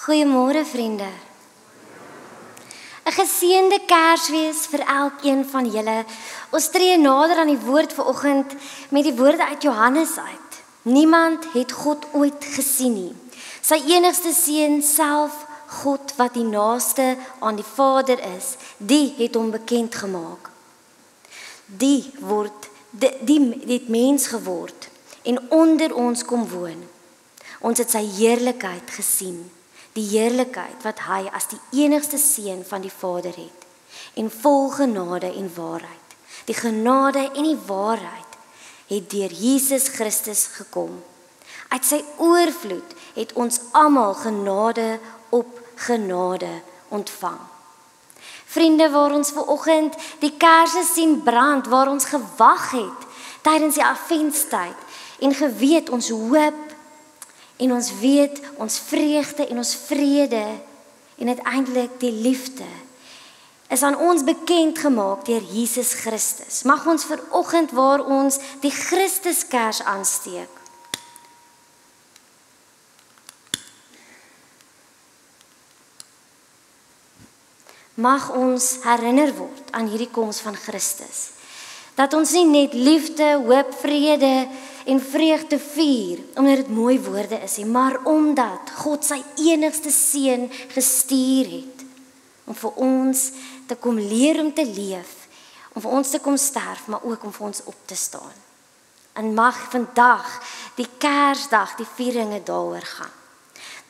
Goeiemôre vriende. 'n Geseënde Kersfees vir elkeen van julle. Ons tree nader aan die woord vanoggend met die woorde uit Johannes uit. Niemand het God ooit gesien nie. Sy enigste seun self, God wat die naaste aan die Vader is, die het hom bekend gemaak. Die het mens geword en onder ons kom woon. Ons het sy heerlikheid gesien. Die heerlikheid wat hy as die enigste seun van die Vader het, en vol genade en waarheid. Die genade en die waarheid het deur Jesus Christus gekom. Uit sy oorvloed het ons almal genade op genade ontvang. Vriende, waar ons vanoggend die kersse sien brand, waar ons gewag het tydens die adventstyd en geweet ons hoop en ons weet ons vreugde en ons vrede en uiteindelik die liefde is aan ons bekend gemaak deur Jesus Christus. Mag ons vanoggend waar ons die Christuskers aansteek, mag ons herinner word aan hierdie koms van Christus. Dat ons nie net liefde, hoop, vrede en vreugde vier, omdat dit mooi woorde is, maar omdat God sy enigste seun gestuur het, om vir ons te kom leer om te leef, om vir ons te kom sterf, maar ook om vir ons op te staan. En mag vandag, die Kersdag, die vieringe daaroor gaan.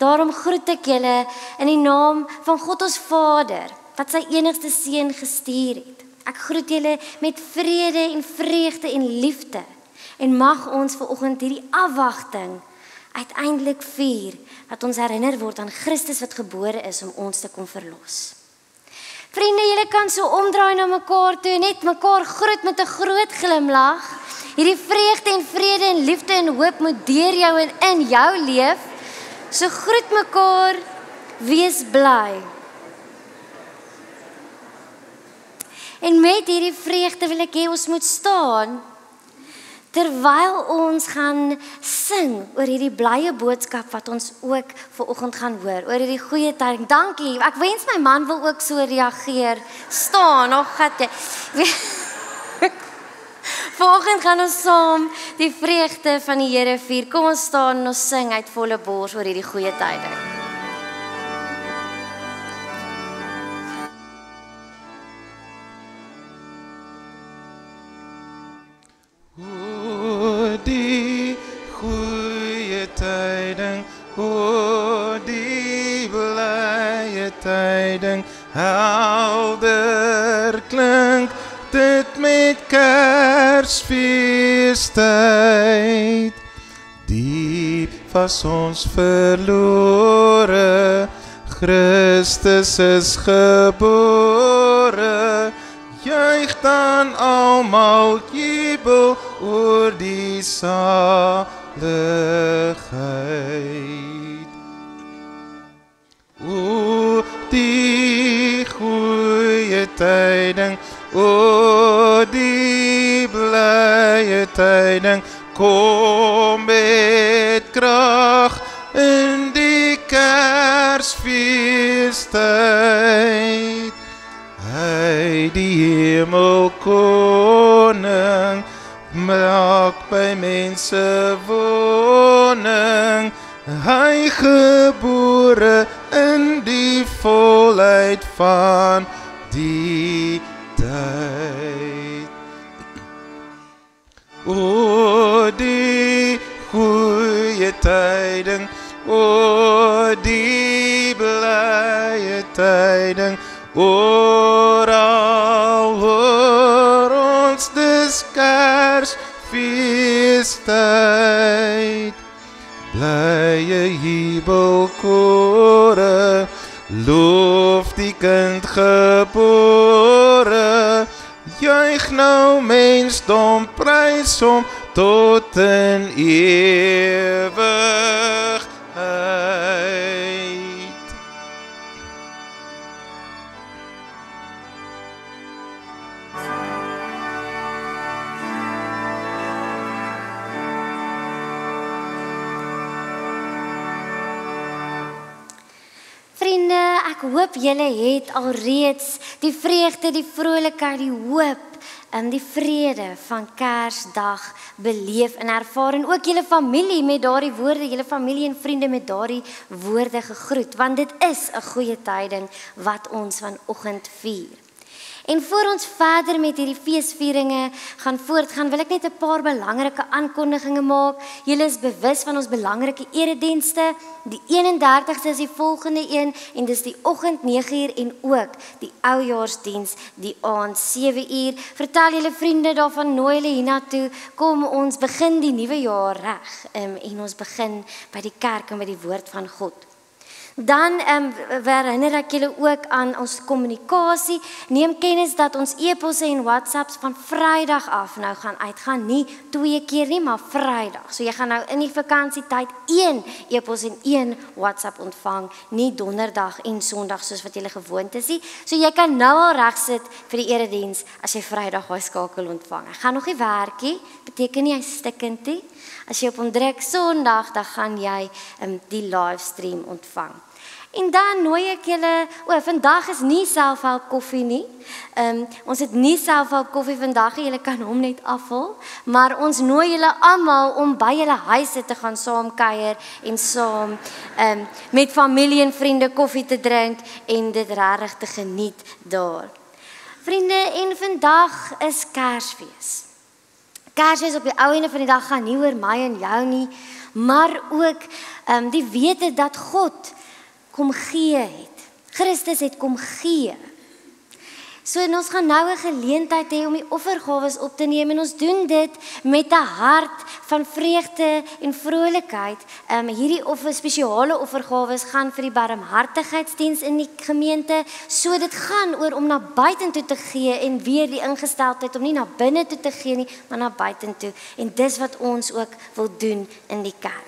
Daarom groet ek julle in die naam van God ons Vader, wat sy enigste seun gestuur het. Ek groet julle met vrede en vreugde en liefde. En mag ons vanoggend hierdie afwagting uiteindelik vier, dat ons herinner word aan Christus wat gebore is om ons te kom verlos. Vriende, julle kan so omdraai na mekaar toe, net mekaar groet met 'n groot glimlag. Hierdie vreugde en vrede en liefde en hoop moet deur jou en in jou leef. So groet mekaar, wees bly. En met hierdie vreugde wil ek hê ons moet staan, terwyl ons gaan sing oor hierdie blye boodskap wat ons ook vanoggend gaan hoor, oor hierdie goeie tyding. Dankie, ek wens my man wil ook so reageer. Staan, nog gat jy. Vanoggend gaan ons saam die vreugde van die Here vier. Kom ons staan en ons sing uit volle bors oor hierdie goeie tyding. Die goeie tyding, o die blye tyding, helder klink dit met Kersfeestyd. Diep was ons verlore, Christus is gebore. Juig dan almal jubel oor die saligheid. O die goeie tyding, o die blye tyding, kom met krag in die Kersfeestyd. Hy die hemelkoning maak by mense woning. Hy gebore in die volheid van die tyd. O die goeie tyding, o die blye tyding, oral hoor ons dis Kersfeestyd. Blye jubelkore, loof die kind gebore. Juig nou mensdom, prys hom tot in ewigheid. ek hoop julle het alreeds die vreugde, die vrolikheid, die hoop en die vrede van Kersdag beleef en ervaar en ook julle familie met daardie woorde, julle familie en vriende met daardie woorde gegroet, want dit is 'n goeie tyding wat ons vanoggend vier. En voor ons verder met hierdie feesvieringe gaan voortgaan, wil ek net 'n paar belangrike aankondigings maak. Julle is bewus van ons belangrike eredienste. Die 31ste is die volgende een en dis die oggend 9uur en ook die oujaarsdiens die aand 7uur. Vertel julle vriende daarvan, nooi hulle hiernatoe. Kom ons begin die nuwe jaar reg en ons begin by die kerk en by die woord van God. Dan herinner ek julle ook aan ons kommunikasie. Neem kennis dat ons e-posse en WhatsApps van Vrydag af nou gaan uitgaan, nie 2 keer nie, maar Vrydag. So jy gaan nou in die vakansietyd 1 e-pos en 1 WhatsApp ontvang, nie Donderdag en Sondag soos wat julle gewoond is nie. So jy kan nou al regsit vir die erediens as jy Vrydag daai skakel ontvang. Ek gaan nog nie werk nie, beteken nie hy stikkend nie. As jy op hom druk Sondag, dan gaan jy die livestream ontvang. En dan nooi ek julle, vandag is nie selfhelp koffie nie. Ons het nie selfhelp koffie vandag nie, julle kan hom net afhaal, maar ons nooi julle almal om by julle huise te gaan saam kuier en saam met familie en vriende koffie te drink en dit regtig te geniet daar. Vriende, en vandag is Kersfees. Kersfees op die ou einde van die dag gaan nie oor my en jou nie, maar ook die wete dat God kom gee het. Christus het kom gee. So en ons gaan nou 'n geleentheid hê om die offergawes op te neem en ons doen dit met 'n hart van vreugde en vrolikheid. Hierdie spesiale offergawes gaan vir die barmhartigheidsdiens in die gemeente. So dit gaan oor om na buitentoe te gee en weer die ingesteldheid om nie na binne toe te gee nie, maar na buitentoe. En dis wat ons ook wil doen in die kerk.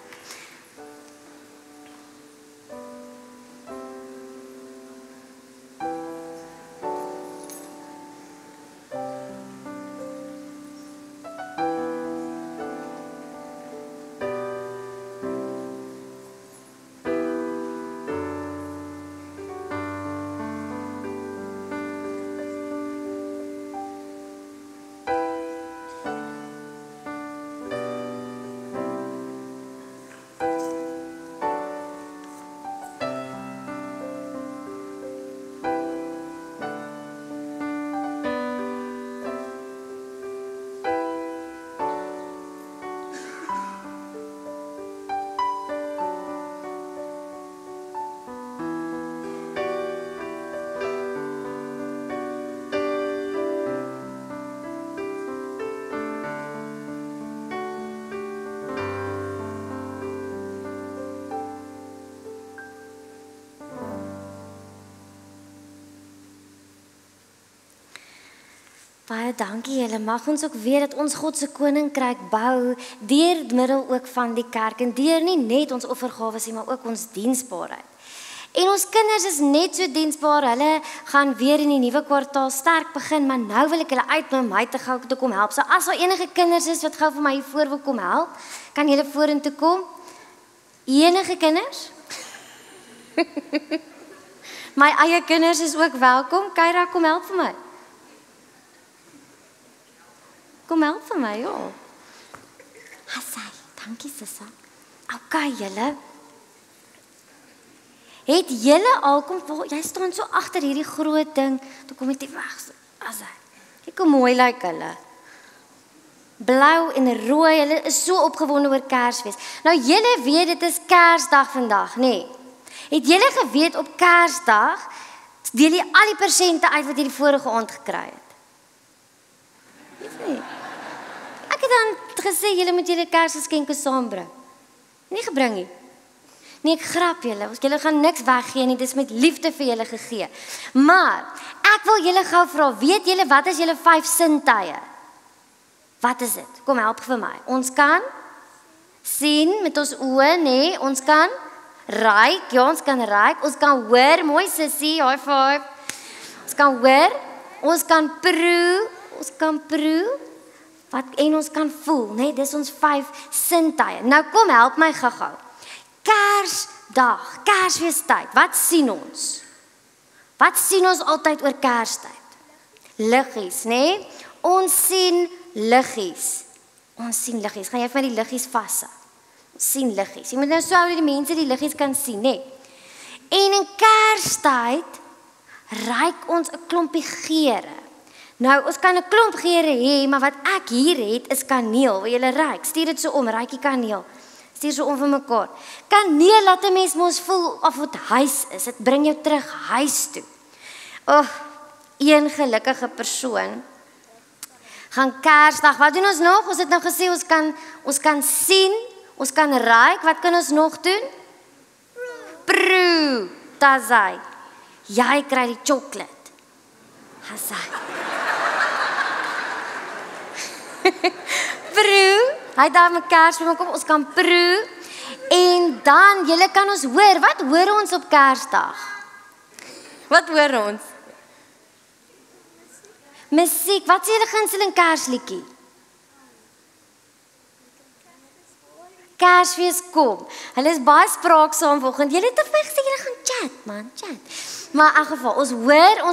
Baie dankie julle. Mag ons ook weet dat ons God se koninkryk bou deur middel ook van die kerk en deur nie net ons offergawes nie, maar ook ons diensbaarheid. En ons kinders is net so diensbaar. Hulle gaan weer in die nuwe kwartaal sterk begin, maar nou wil ek hulle uitnooi om my te kom help. So as daar enige kinders is wat gou vir my hier voor wil kom help, kan julle vorentoe kom. Enige kinders? My eie kinders is ook welkom. Kyra, kom help vir my. Kom help vir my, ja. Hassai, dankie Sissa. Okay, julle. Het julle al kom, jy staan so agter hierdie groot ding, toe kom dit weg. Hassai. Kyk hoe mooi lyk hulle. Blou en rooi, hulle is so opgewonde oor Kersfees. Nou julle weet dit is Kersdag vandag, nê? Nee. Het julle geweet op Kersdag deel jy al die persente uit wat jy die vorige aand gekry het? Nee. Ek het dan gesê julle moet julle Kersgeskenke saambring. Nie gebring nie. Nee, ek grap julle. Julle gaan niks weggee nie, dis met liefde vir julle gegee. Maar ek wil julle gou vra, weet julle wat is julle 5 sintuie? Wat is dit? Kom help vir my. Ons kan sien met ons oë, nê? Ons kan ruik, ja, ons kan ruik. Ons kan hoor, mooi sussie, high five. Ons kan hoor, ons kan proe, en ons kan voel, nê? Dis ons 5 sintuie. Nou kom help my gou-gou. Kersdag, Kersfeestyd. Wat sien ons? Wat sien ons altyd oor Kerstyd? Liggies, né? Ons sien liggies. Ons sien liggies. Gaan jy vir my die liggies vashou? Ons sien liggies. Jy moet nou so hou dat die mense die liggies kan sien, né? En in Kerstyd ruik ons 'n klompie geure. Nou, ons kan 'n klomp geure hê, maar wat ek hier het is kaneel. Wil julle ruik? Stuur dit so om, ruik die kaneel. Stuur so om vir mekaar. Kaneel laat 'n mens mos voel of dit huis is. Dit bring jou terug huis toe. Een gelukkige persoon gaan Kersdag. Wat doen ons nog? Ons het nou gesê ons kan sien, ons kan ruik. Wat kan ons nog doen? Proe. Tazai. Jy kry die chocolate. Hasai. Proe. Hy daar met Kersboom kom, ons kan proe. En dan, julle kan ons hoor. Wat hoor ons op Kersdag? Wat hoor ons? Musiek. Wat is julle gunsteling Kersliedjie? Kersfees kom. Hulle is baie spraaksaam vanoggend. Julle het vir my gesê julle gaan chat, man, chat. Maar in elk geval, ons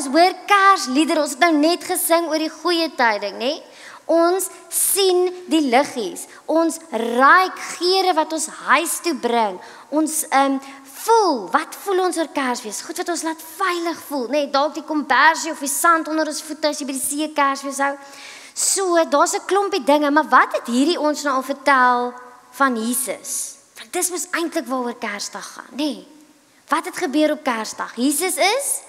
hoor Kersliedere. Ons het nou net gesing oor die goeie tyding, né? Ons sien die liggies. Ons ruik geure wat ons huis toe bring. Ons voel, wat voel ons oor Kersfees? Goed wat ons laat veilig voel, né? Dalk die kombersie of die sand onder ons voete as jy by die see Kersfees hou. So, daar's 'n klompie dinge, maar wat het hierdie ons nou al vertel van Jesus? Want dis mos eintlik waaroor Kersdag gaan, né? Wat het gebeur op Kersdag? Jesus is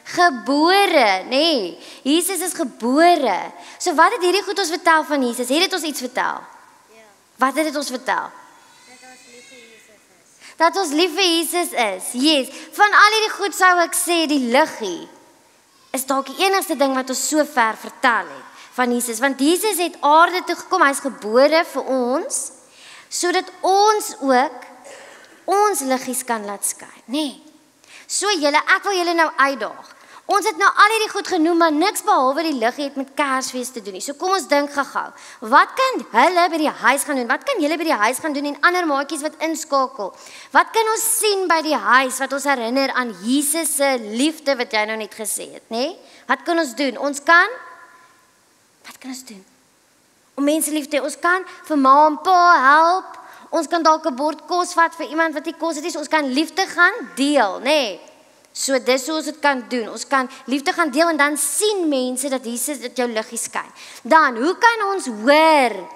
gebore, nee. Jesus is gebore. So wat het hierdie goed ons vertel van Jesus? Het dit ons iets vertel? Ja. Wat het dit ons vertel? Dat ons lief vir Jesus is. Yes. Van al hierdie goed sou ek sê die liggie is dalk die enigste ding wat ons so ver vertel het van Jesus, want Jesus het aarde toe gekom, hy's gebore vir ons sodat ons ook ons liggies kan laat skyn, nee. So julle, ek wil julle nou uitdaag. Ons het nou al hierdie goed genoem, maar niks behalwe die liggie het met Kersfees te doen nie. So kom ons dink gou-gou. Wat kan hulle by die huis gaan doen? Wat kan julle by die huis gaan doen en ander maatjies wat inskakel? Wat kan ons sien by die huis wat ons herinner aan Jesus se liefde wat jy nou net gesê het, nê? Wat kan ons doen? Wat kan ons doen? Om mense lief te hê. Ons kan vir ma en pa help. Ons kan dalk 'n bord kos vat vir iemand wat nie kos het nie. Ons kan liefde gaan deel, nê? So dis hoe ons dit kan doen. Ons kan liefde gaan deel en dan sien mense dat Jesus dit jou liggie skyn. Dan, hoe kan ons hoor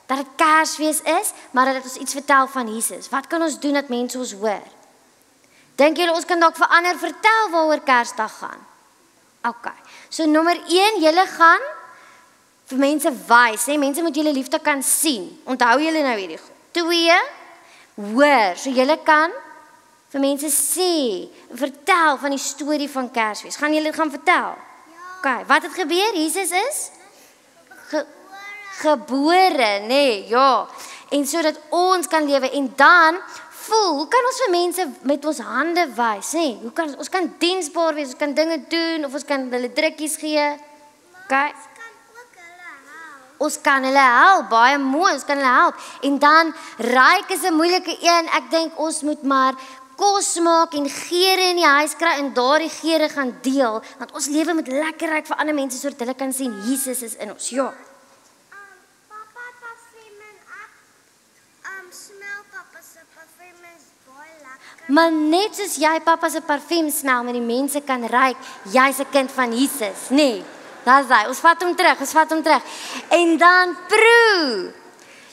dat dit Kersfees is, maar dat ons iets vertel van Jesus? Wat kan ons doen dat mense ons hoor? Dink julle ons kan dalk vir ander vertel waaroor Kersdag gaan? OK. So nommer 1, julle gaan vir mense wys, hè? Mense moet julle liefde kan sien. Onthou julle nou hierdie goed. 2, hoor. So julle kan vir mense sê, vertel van die storie van Kersfees. Gaan julle dit gaan vertel? Ja. OK, wat het gebeur? Jesus is gebore, nee, ja. En sodat ons kan lewe en dan voel, hoe kan ons vir mense met ons hande wys, nê? Hoe kan ons kan diensbaar wees, ons kan dinge doen of ons kan hulle drukkies gee. OK. Ons kan hulle help, baie mooi, ons kan hulle help. En dan ruik is 'n moeilike een. Ek dink ons moet maar kos maak en geure in die huis kry en daardie geure gaan deel, want ons lewe moet lekker ruik vir ander mense sodat hulle kan sien Jesus is in ons. Ja. Papa parfum en ek smel papa se parfum is baie lekker. Maar net soos jy pappa se parfuum smel met die mense kan ruik, jy's 'n kind van Jesus, nee. Dis hy. Ons vat hom terug. En dan proe.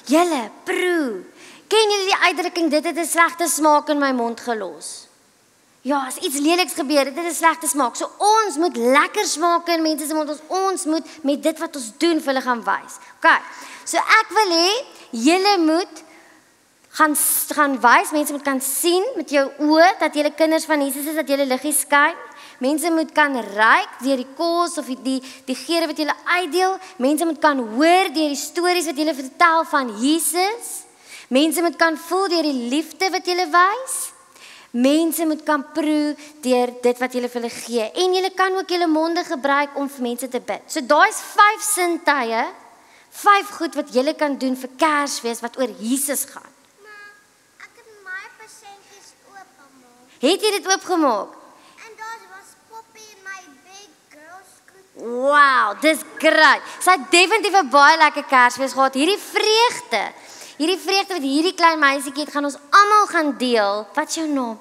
Julle, proe. Ken julle die uitdrukking, dit het 'n slegte smaak in my mond gelos? Ja, as iets leliks gebeur, dit het 'n slegte smaak. So ons moet lekker smaak in mense se mond. Ons moet met dit wat ons doen vir hulle gaan wys. OK. So ek wil hê julle moet gaan wys, mense moet kan sien met jou oë dat julle kinders van Jesus is, dat julle liggies skyn. Mense moet kan ruik deur die kos of die geure wat julle uitdeel. Mense moet kan hoor deur die stories wat julle vertel van Jesus. Mense moet kan voel deur die liefde wat julle wys. Mense moet kan proe deur dit wat julle vir hulle gee. En julle kan ook julle monde gebruik om vir mense te bid. So daai's 5 sintuie, 5 goed wat julle kan doen vir Kersfees wat oor Jesus gaan. Maar ek het my persentjies oopgemaak. Het jy dit oopgemaak? En daar was poppies Wow, dis great. Sy het definitief 'n baie lekker Kersfees gehad. Hierdie vreugde wat hierdie klein meisietjie het, gaan ons almal gaan deel. Wat is jou naam?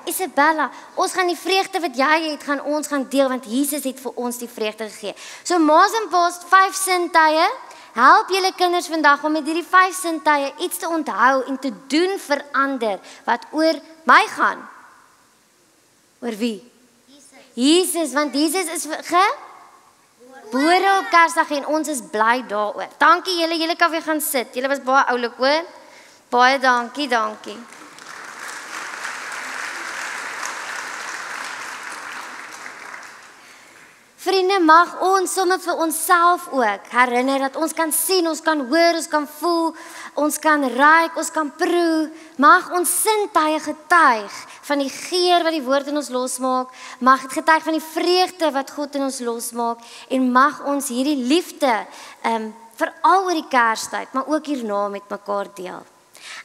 Isabella. Ons gaan die vreugde wat jy het, gaan ons gaan deel want Jesus het vir ons die vreugde gegee. So ma's en pa's 5 sintuie. Help julle kinders vandag om met hierdie 5 sintuie iets te onthou en te doen vir ander wat oor my gaan. Oor wie? Jesus, want Jesus is gebore op Kersdag en ons is bly daaroor. Dankie julle kan weer gaan sit. Julle was baie oulik, hoor. Baie dankie. Vriende, mag ons sommer vir onsself ook herinner dat ons kan sien, ons kan hoor, ons kan voel, ons kan ruik, ons kan proe. Mag ons sintuie getuig van die geur wat die woord in ons losmaak. Mag dit getuig van die vreugde wat God in ons losmaak en mag ons hierdie liefde veral oor die Kerstyd, maar ook hierna met mekaar deel.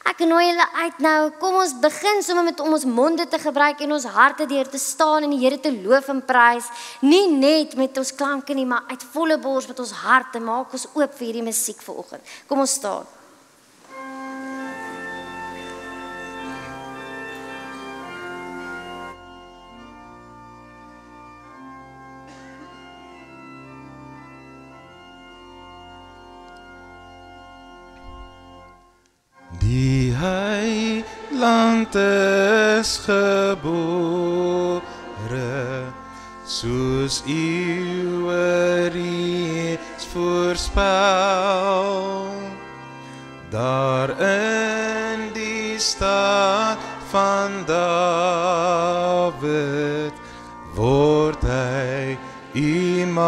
Ek nooi julle uit nou, kom ons begin sommer met om ons monde te gebruik en ons harte deur te staan en die Here te loof en prys. Nie net met ons klanke nie, maar uit volle bors met ons harte maak ons oop vir hierdie musiek vanoggend. Kom ons staan. Die heiland is gebore, soos eeuwe reeds voorspel. Daar in die stad van Dawid word hy Immanuel.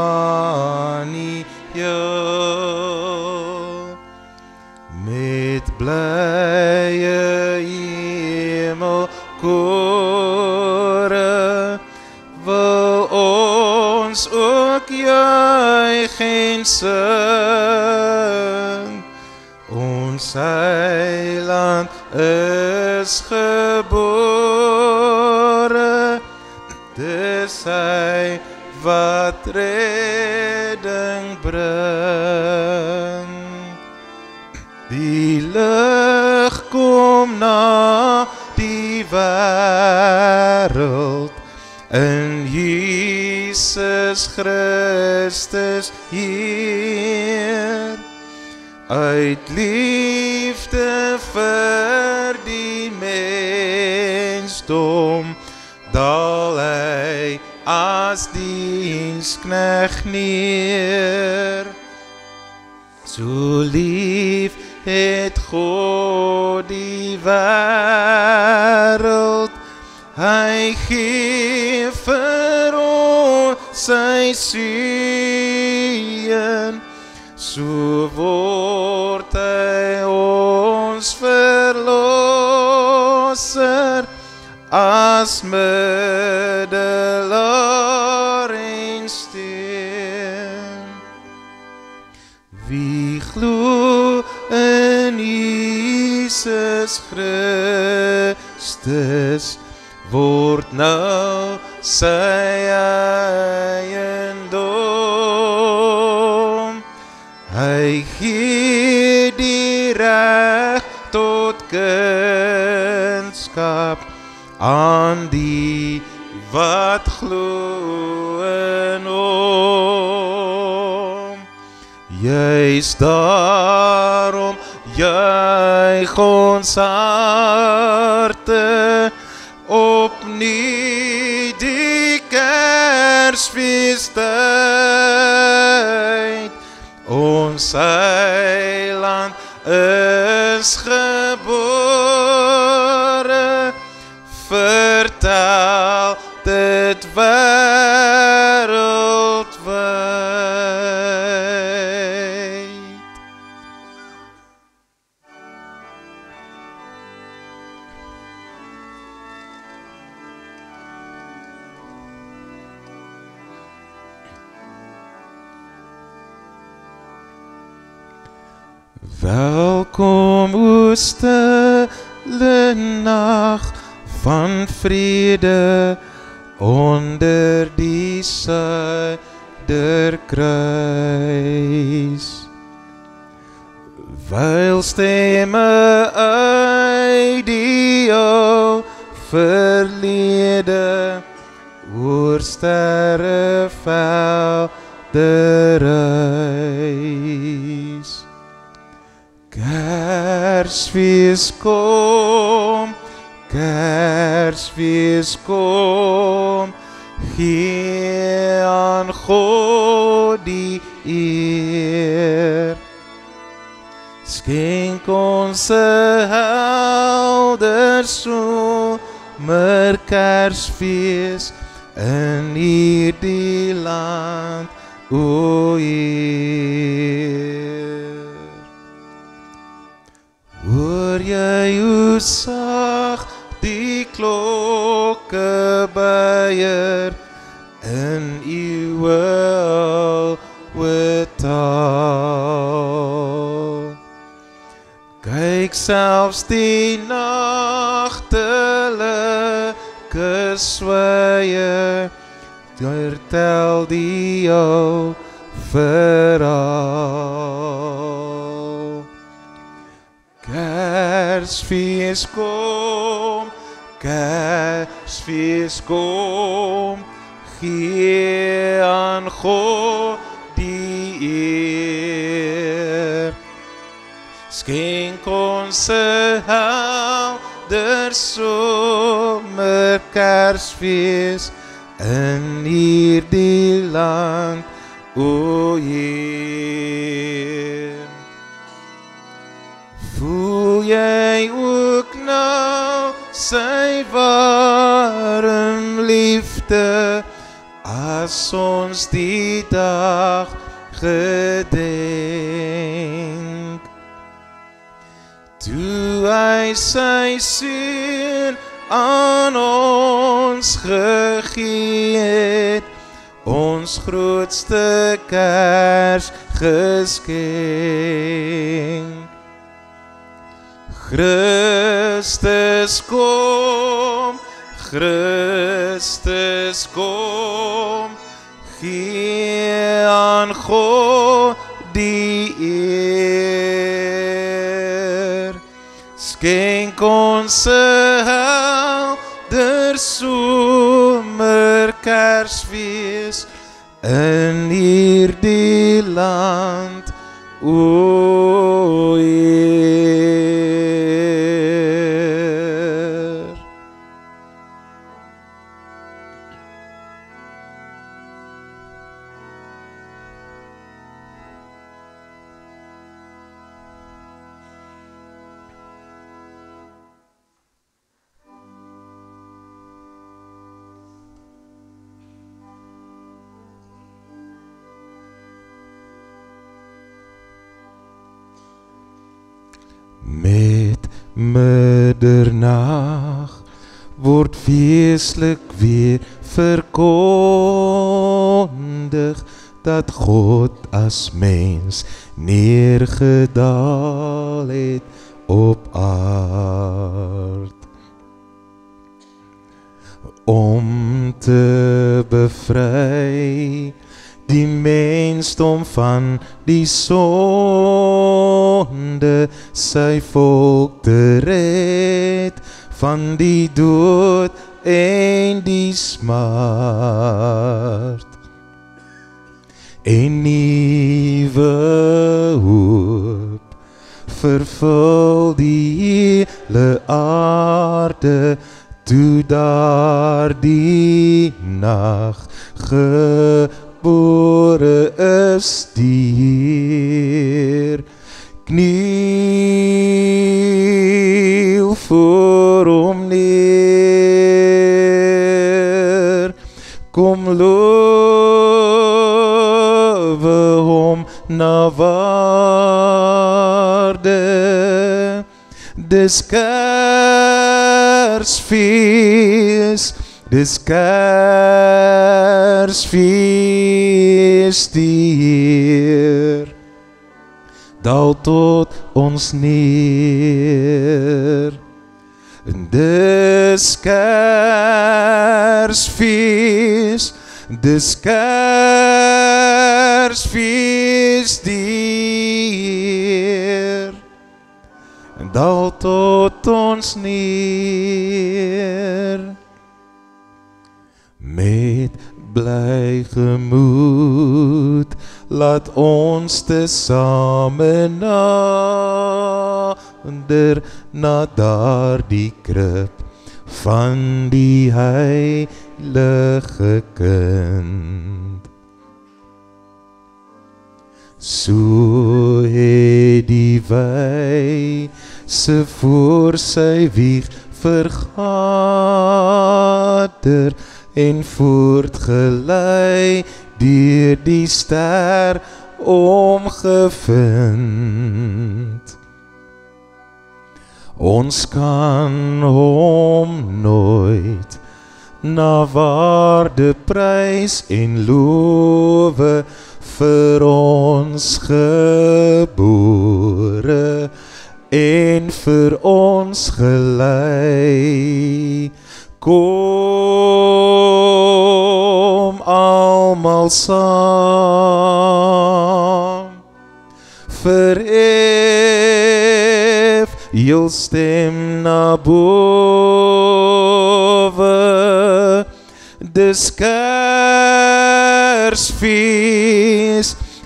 Met blye hemelkore wil ons ook juig en sing. Ons heiland is gebore, dis hy wat redding bring. Die lig kom na die wêreld in Jesus Christus Heer. Uit liefde vir die mensdom daal hy as diensknegt neer. So lief het God die wêreld, hy gee vir ons sy seun, so word hy ons verlosser as middelaar en steun. Wie glo in Jesus Christus word nou sy eiendom. Hy gee die reg tot kindskap aan die wat glo in hom. Juist daarom juig ons harte opnuut die Kersfeestyd. Ons heiland is gebore, vertel dit wêreldwyd. Welkom o stille nag van vrede onder die die suiderkruis. Wyl stemme uit die ou verlede oor sterrevelde reis. Kersfees kom, Kersfees kom, gee aan God die eer. Skenk ons 'n helder somer Kersfees in hierdie land, o Heer. Hoor jy hoe sag die klokke buier in eeuwe taal? Kyk selfs die nagtelike swye, vertel die ou verhaal. Kersfees kom, Kersfees kom, gee aan God die eer. Skenk ons 'n helder somer Kersfees in hierdie land, o Heer. Voel jy ook nou sy warm liefde as ons die dag gedenk? Toe hy sy seun aan ons gegee het, ons grootste Kersgeskenk. Christus kom, Christus kom, gee aan God die eer. Skenk ons 'n helder somer Kersfees in hierdie land, o Heer. Met middernag word feestlik weer verkondig dat God as mens neergedaal het op aard. Om te bevry die mensdom van die sonde, sy volk te red van die dood en die smart. En nuwe hoop vervul die hele aarde, toe daar die nag gebore is die Heer. Kniel voor hom neer, kom lowe hom na waarde. Dis Kersfees, dis Kersfees die Heer daal tot ons neer. En dis Kersfees, dis Kersfees die Heer daal tot ons neer. Met bly gemoed, laat ons tesame nader na daardie krib van die heilige kind. So het die wyse voor sy wieg vergader en voortgelei deur die ster omgevind. Ons kan hom nooit na waarde prys en lowe vir ons gebore en vir ons gelei. Kom almal saam, verhef jou stem na bowe, dis Kersfees,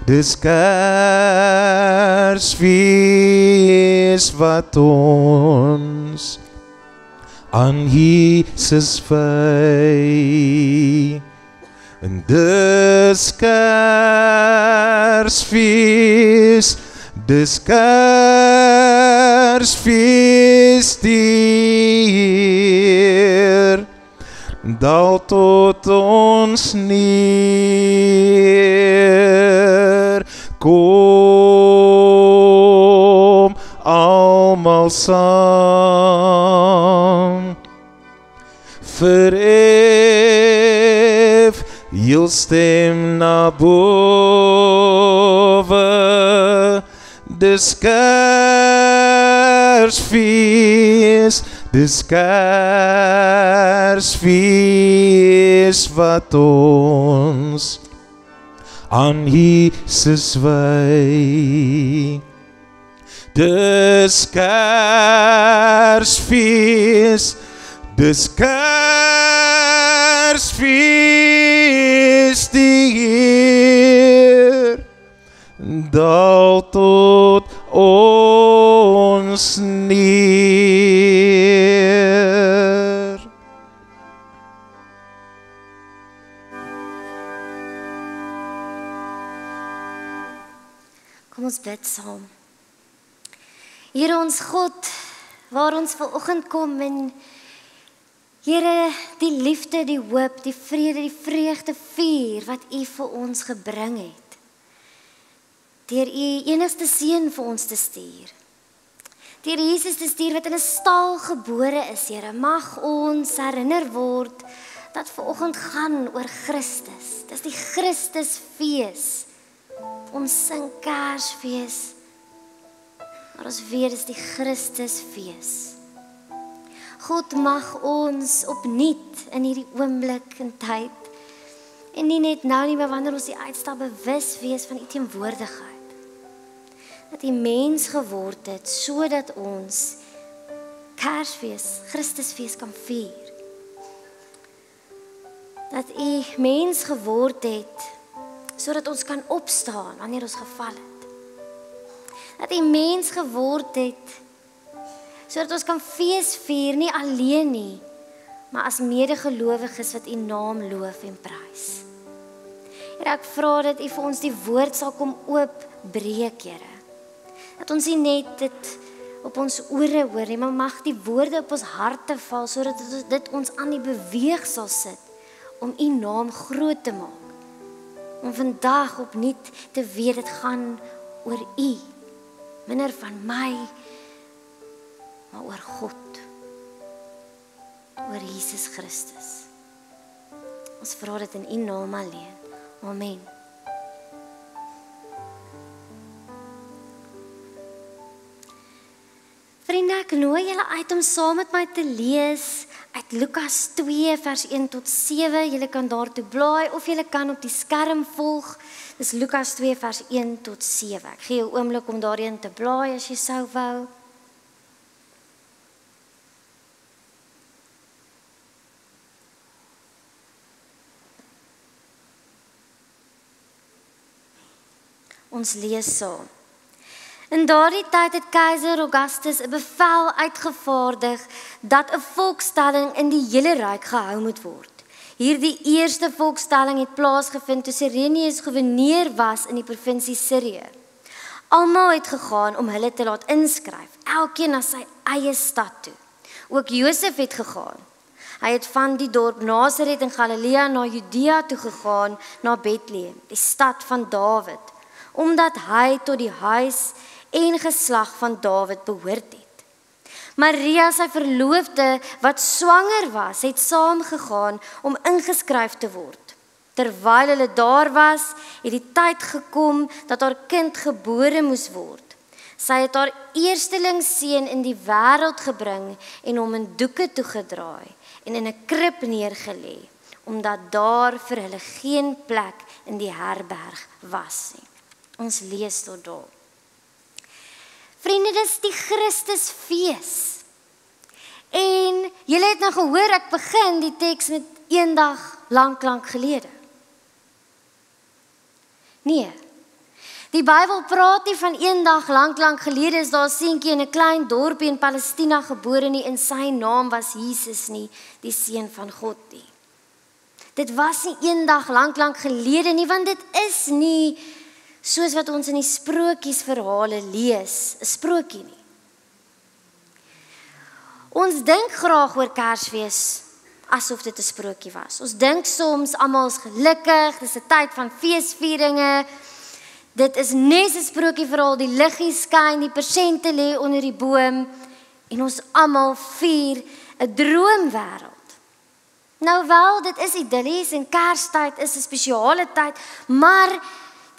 dis Kersfees wat ons aan Jesus wy. En dis Kersfees, dis Kersfees die Heer daal tot ons neer. Kom almal saam, verhef jou stem na bowe, dis Kersfees, dis Kersfees wat ons aan Jesus wy. Dis Kersfees, dis Kersfees die Heer daal tot ons neer. Kom ons bid saam. Here ons God, waar ons vanoggend kom en Here, die liefde, die hoop, die vrede, die vreugde vier wat U vir ons gebring het. Deur U enigste seun vir ons te stuur. Deur Jesus te stuur wat in 'n stal gebore is, Here, mag ons herinner word dat vanoggend gaan oor Christus. Dis die Christusfees. Ons sing Kersfees. Maar ons weet dis die Christusfees. God mag ons opnuut in hierdie oomblik en tyd en nie net nou nie, maar wanneer ons die uitstap bewus wees van U teenwoordigheid. Dat U mens geword het sodat ons Kersfees, Christusfees kan vier. Dat U mens geword het sodat ons kan opstaan wanneer ons geval het. Dat U mens geword het sodat ons kan fees vier, nie alleen nie, maar as medegelowiges wat U naam loof en prys. Here, ek vra dat U vir ons die woord sal kom oopbreek, Here. Dat ons nie net dit op ons ore hoor nie, maar mag die woorde op ons harte val, sodat dit ons aan die beweeg sal sit, om U naam groot te maak. Om vandag opnuut te weet, dit gaan oor U, minder van my, maar oor God, oor Jesus Christus. Ons vra dit in U naam alleen. Amen. Vriende, ek nooi julle uit om saam met my te lees uit Lukas 2 vers 1 tot 7. Julle kan daartoe blaai of julle kan op die skerm volg. Dis Lukas 2 vers 1 tot 7. Ek gee jou 'n oomblik om daarin te blaai as jy sou wou. Ons lees saam. In daardie tyd het keiser Augustus 'n bevel uitgevaardig dat 'n volkstelling in die hele ryk gehou moet word. Hierdie eerste volkstelling het plaasgevind toe Cyrenius goewerneur was in die provinsie Sirië. Almal het gegaan om hulle te laat inskryf, elkeen na sy eie stad toe. Ook Josef het gegaan. Hy het van die dorp Nasaret in Galilea na Judea toe gegaan, na Bethlehem, die stad van Dawid, omdat hy tot die huis en geslag van Dawid behoort het. Maria, sy verloofde wat swanger was, het saamgegaan om ingeskryf te word. Terwyl hulle daar was, het die tyd gekom dat haar kind gebore moes word. Sy het haar eersteling seun in die wêreld gebring en hom in doeke toegedraai en in 'n krib neergelê, omdat daar vir hulle geen plek in die herberg was nie. Ons lees tot daar. Vriende, dis die Christusfees. En julle het nou gehoor, ek begin die teks met eendag lank gelede. Nee, die Bybel praat nie van eendag lank gelede is daar 'n seentjie in 'n klein dorpie in Palestina gebore nie en sy naam was Jesus nie, die seun van God nie. Dit was nie eendag lank gelede nie, want dit is nie soos wat ons in die sprokiesverhale lees, 'n sprokie nie. Ons dink graag oor Kersfees asof dit 'n sprokie was. Ons dink soms almal is gelukkig, dis 'n tyd van feesvieringe. Dit is net 'n sprokieverhaal, die liggies skyn, die persente lê onder die boom en ons almal vier 'n droomwêreld. Nou wel, dit is idillies en Kerstyd is 'n spesiale tyd, maar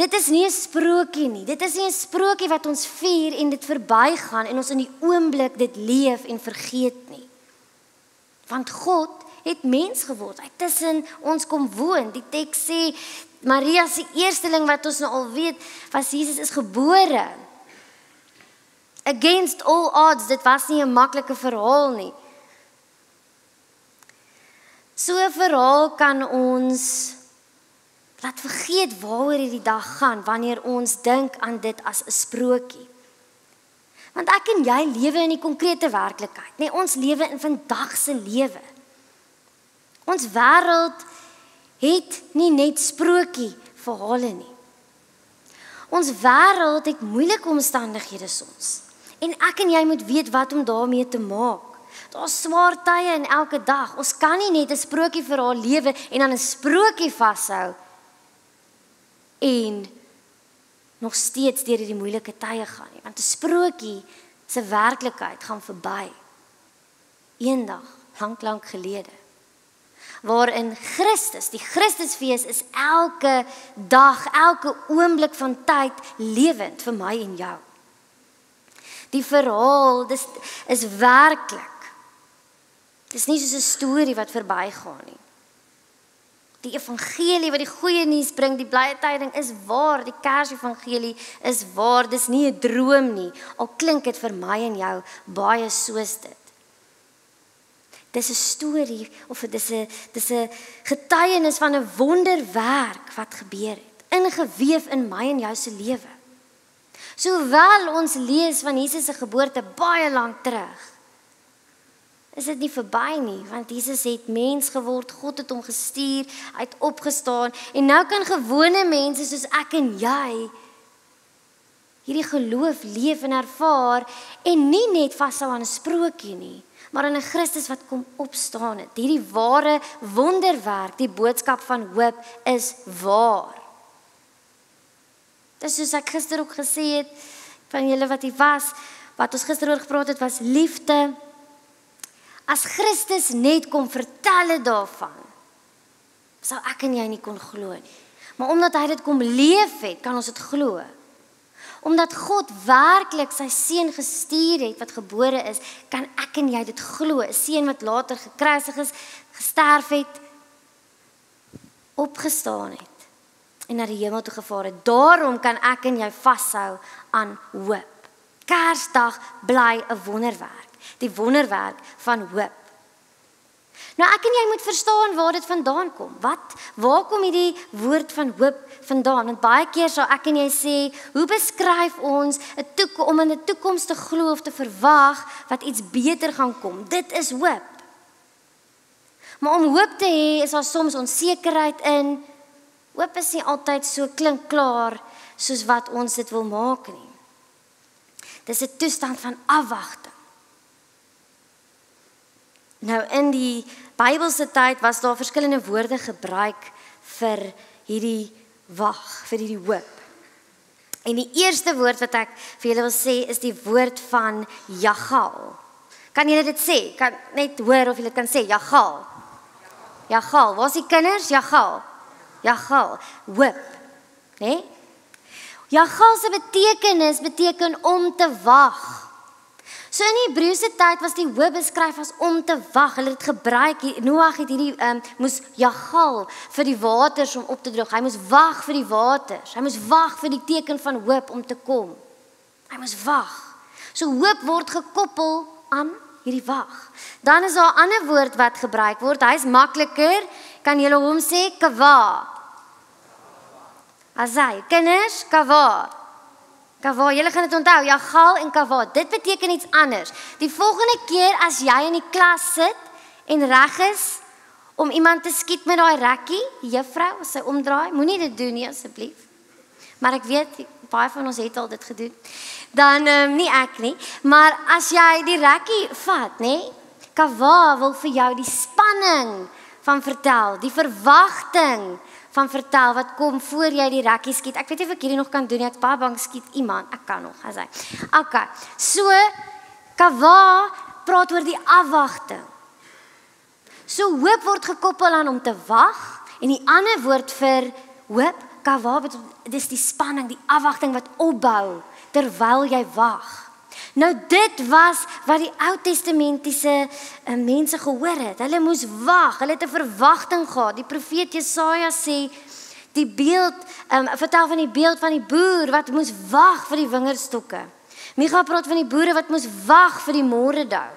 dit is nie 'n sprokie nie. Dit is nie 'n sprokie wat ons vier en dit verbygaan en ons in die oomblik dit leef en vergeet nie. Want God het mens geword. Hy tussen ons kom woon. Die teks sê Maria se eersteling wat ons nou al weet, was Jesus is gebore. Against all odds, dit was nie 'n maklike verhaal nie. So 'n verhaal kan ons laat vergeet waaroor hierdie dag gaan wanneer ons dink aan dit as 'n sprokie. Want ek en jy lewe in die konkrete werklikheid, nee, ons lewe in vandag se lewe. Ons wêreld het nie net sprokie verhale nie. Ons wêreld het moeilike omstandighede soms. En ek en jy moet weet wat om daarmee te maak. Daar's swaar tye in elke dag. Ons kan nie net 'n sprokieverhaal lewe en dan 'n sprokie vashou en nog steeds deur hierdie moeilike tye gaan nie, want 'n sprokie se werklikheid gaan verby. Eendag, lank gelede, waarin Christus, die Christusfees is elke dag, elke oomblik van tyd lewend vir my en jou. Die verhaal is werklik. Dis nie soos 'n storie wat verbygaan nie. Die evangelie wat die goeie nuus bring, die blye tyding is waar, die Kersevangelie is waar, dis nie 'n droom nie, al klink dit vir my en jou baie soos dit. Dis 'n storie of dis 'n getuienis van 'n wonderwerk wat gebeur het, ingeweef in my en jou se lewe. Sowel ons lees van Jesus se geboorte baie lank terug, is dit nie verby nie, want Jesus het mens geword, God het hom gestuur, hy het opgestaan, en nou kan gewone mense soos ek en jy hierdie geloof leef en ervaar, en nie net vashou aan 'n sprokie nie, maar aan 'n Christus wat kom opstaan het. Hierdie ware wonderwerk, die boodskap van hoop is waar. Dis soos ek gister ook gesê het, van julle wat hier was, wat ons gister oor gepraat het, was liefde. As Christus net kom vertel het daarvan, sou ek en jy nie kon glo nie. Maar omdat hy dit kom leef het, kan ons dit glo. Omdat God werklik sy seun gestuur het wat gebore is, kan ek en jy dit glo, 'n seun wat later gekruisig is, gesterf het, opgestaan het en na die hemel toe gevaar het. Daarom kan ek en jy vashou aan hoop. Kersdag bly 'n wonderwerk, die wonderwerk van hoop. Nou ek en jy moet verstaan waar dit vandaan kom. Waar kom hierdie woord van hoop vandaan? Want baie keer sal ek en jy sê, hoe beskryf ons om in 'n toekoms te glo of te verwag wat iets beter gaan kom? Dit is hoop. Maar om hoop te hê, is daar soms onsekerheid in. Hoop is nie altyd so klinkklaar soos wat ons dit wil maak nie. Dis 'n toestand van afwagting. Nou in die Bybelse tyd was daar verskillende woorde gebruik vir hierdie wag, vir hierdie hoop. En die eerste woord wat ek vir julle wil sê is die woord van Jagal. Kan julle dit sê? Kan net hoor of julle kan sê Jagal. Jagal, waar is die kinders? Jagal. Jagal, hoop. Né? Jagal se betekenis beteken om te wag. So in die Hebreëse tyd was die hoop beskryf as om te wag. Hulle het gebruik, Noag het hierdie moes jagal vir die waters om op te droog. Hy moes wag vir die waters. Hy moes wag vir die teken van hoop om te kom. Hy moes wag. So hoop word gekoppel aan hierdie wag. Dan is daar 'n ander woord wat gebruik word. Hy's makliker. Kan julle hom sê? Kawa. Asai, kinders, kawa. Kawa, julle gaan dit onthou, jagal en kawa. Dit beteken iets anders. Die volgende keer as jy in die klas sit en reg is om iemand te skiet met daai rekkie, juffrou, as sy omdraai, moenie dit doen nie asseblief. Maar ek weet baie van ons het al dit gedoen. Dan nie ek nie, maar as jy die rekkie vat, nê? Kawa wil vir jou die spanning van vertel, die verwagting van vertel wat kom voor jy die rekkie skiet. Ek weet nie of ek hierdie nog kan doen nie. Ek's baie bang skiet iemand. Ek kan nog, as hy. Okay. So kawa praat oor die afwagting. So hoop word gekoppel aan om te wag en die ander woord vir hoop, kawa, dis die spanning, die afwagting wat opbou terwyl jy wag. Nou dit was wat die Ou Testamentiese mense gehoor het. Hulle moes wag, hulle het 'n verwagting gehad. Die profeet Jesaja sê die beeld vertel van die beeld van die boer wat moes wag vir die wingerdstokke. Micha praat van die boere wat moes wag vir die môredou.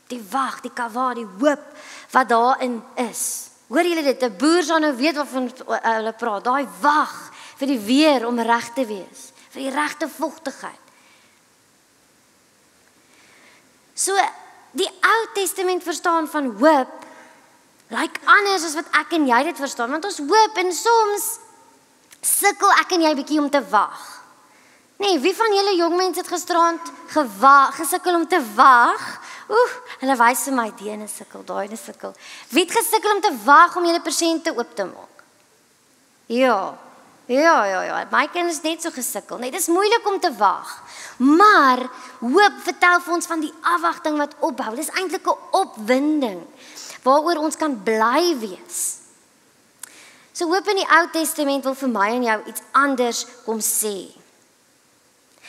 Die wag, die kawa, die hoop wat daarin is. Hoor julle dit? 'n Boer sal nou weet waarvan hulle praat. Daai wag vir die weer om reg te wees, vir die regte vogtigheid. So die Ou Testament verstaan van hoop lyk anders as wat ek en jy dit verstaan, want ons hoop en soms sukkel ek en jy bietjie om te wag. Nee, wie van julle jong mense het gisterand gesukkel om te wag? Hulle wys vir my, die ene sukkel, daai ene sukkel. Wie het gesukkel om te wag om julle persente oop te maak? Ja, my kinders net so gesukkel. Nee, dit is moeilik om te wag. Maar hoop vertel vir ons van die afwagting wat opbou. Dit is eintlik 'n opwinding waaroor ons kan bly wees. So hoop in die Ou Testament wil vir my en jou iets anders kom sê.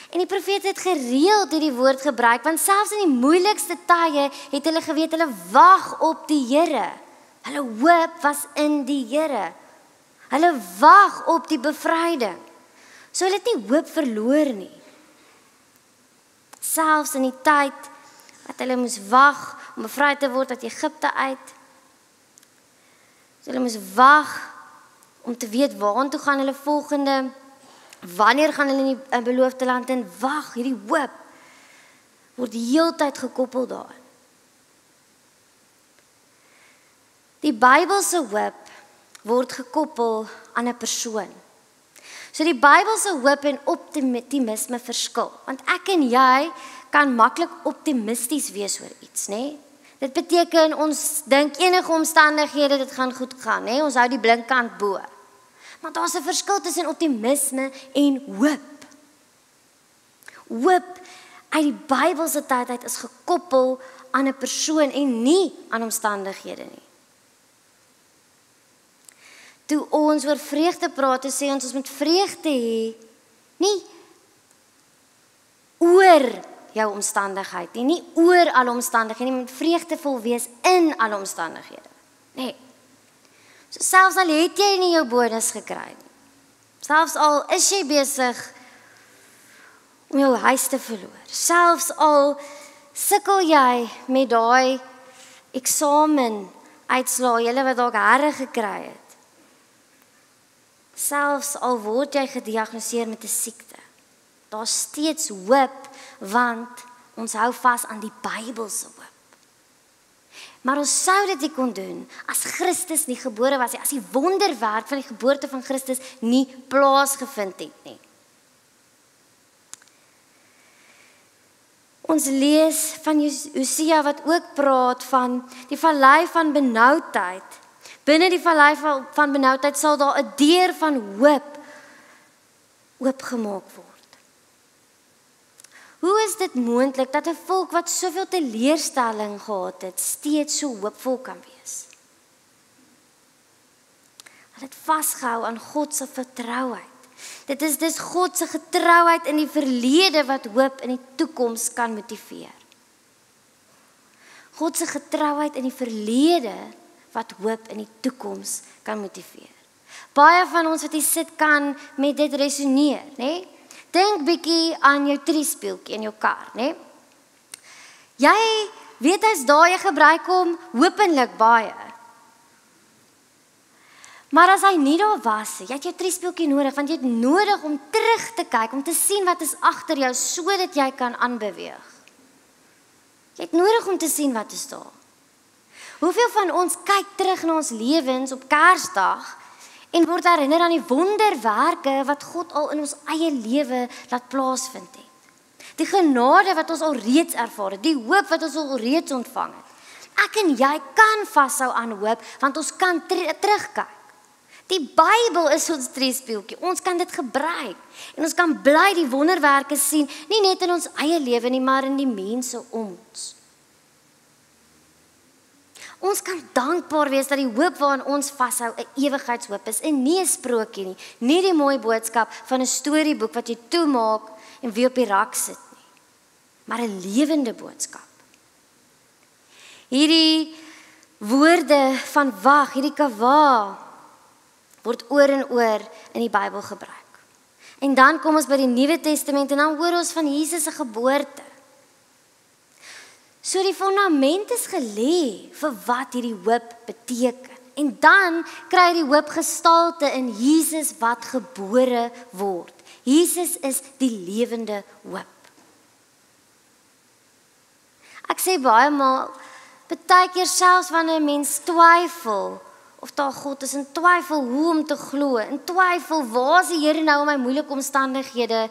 En die profete het gereeld hierdie woord gebruik, want selfs in die moeilikste tye het hulle geweet hulle wag op die Here. Hulle hoop was in die Here. Hulle wag op die bevryding. So hulle het nie hoop verloor nie. Selfs in die tyd wat hulle moes wag om bevry te word uit Egipte uit. So hulle moes wag om te weet waartoe gaan hulle volgende, wanneer gaan hulle in die beloofde land in, wag, hierdie hoop word die heeltyd gekoppel daarin. Die Bybelse hoop word gekoppel aan 'n persoon. So die Bybelse hoop en optimisme verskil, want ek en jy kan maklik optimisties wees oor iets, né? Dit beteken ons dink enige omstandighede dit gaan goed gaan, né? Ons hou die blink kant bo. Maar daar's 'n verskil tussen optimisme en hoop. Hoop uit die Bybelse tyd uit is gekoppel aan 'n persoon en nie aan omstandighede nie. Toe ons oor vreugde praat, sê ons moet vreugde hê, nie oor jou omstandigheid nie oor alle omstandighede nie, moet vreugdevol wees in alle omstandighede. Nee. So selfs al het jy nie jou bonus gekry nie. Selfs al is jy besig om jou huis te verloor. Selfs al sukkel jy met daai eksamen uitslae, julle wat dalk herre gekry het. Selfs al word jy gediagnoseer met 'n siekte. Daar's steeds hoop, want ons hou vas aan die Bybelse hoop. Maar ons sou dit nie kon doen as Christus nie gebore was nie, as die wonderwerk van die geboorte van Christus nie plaasgevind het nie. Ons lees van Hosea wat ook praat van die vallei van benoudheid. Binne die vallei van benoudheid sal daar 'n deur van hoop oopgemaak word. Hoe is dit moontlik dat 'n volk wat soveel teleurstelling gehad het, steeds so hoopvol kan wees? Hulle het vasgehou aan God se vertrouheid. Dit is dus God se getrouheid in die verlede wat hoop in die toekoms kan motiveer. God se getrouheid in die verlede wat hoop in die toekoms kan motiveer. Baie van ons wat hier sit kan met dit resoneer, né? Dink bietjie aan jou triespeeltjie in jou kar, né? Jy weet as daai jy gebruik hom hopelik baie. Maar as hy nie daar was, jy het jou triespeeltjie nodig, want jy het nodig om terug te kyk, om te sien wat is agter jou, sodat jy kan aanbeweeg. Jy het nodig om te sien wat is daar. Hoeveel van ons kyk terug na ons lewens op Kersdag en word herinner aan die wonderwerke wat God al in ons eie lewe laat plaasvind het. Die genade wat ons al reeds ervaar het, die hoop wat ons al reeds ontvang het. Ek en jy kan vashou aan hoop, want ons kan terugkyk. Die Bybel is ons triespeeltjie. Ons kan dit gebruik en ons kan bly die wonderwerke sien, nie net in ons eie lewe nie, maar in die mense om ons. Ons kan dankbaar wees dat die hoop waaraan ons vashou 'n ewigheidshoop is en nie 'n sprokie nie die mooi boodskap van 'n storieboek wat jy toemaak en weer op die rak sit nie, maar 'n lewende boodskap. Hierdie woorde van wag, hierdie kawaa word oor en oor in die Bybel gebruik. En dan kom ons by die Nuwe Testament en dan hoor ons van Jesus se geboorte. So die fondament is gelê vir wat hierdie hoop beteken. En dan kry die hoop gestalte in Jesus wat gebore word. Jesus is die lewende hoop. Ek sê baie maal, baie keer selfs wanneer 'n mens twyfel of daar God is, in twyfel hoe om te glo, in twyfel waar is die Here nou in my moeilike omstandighede,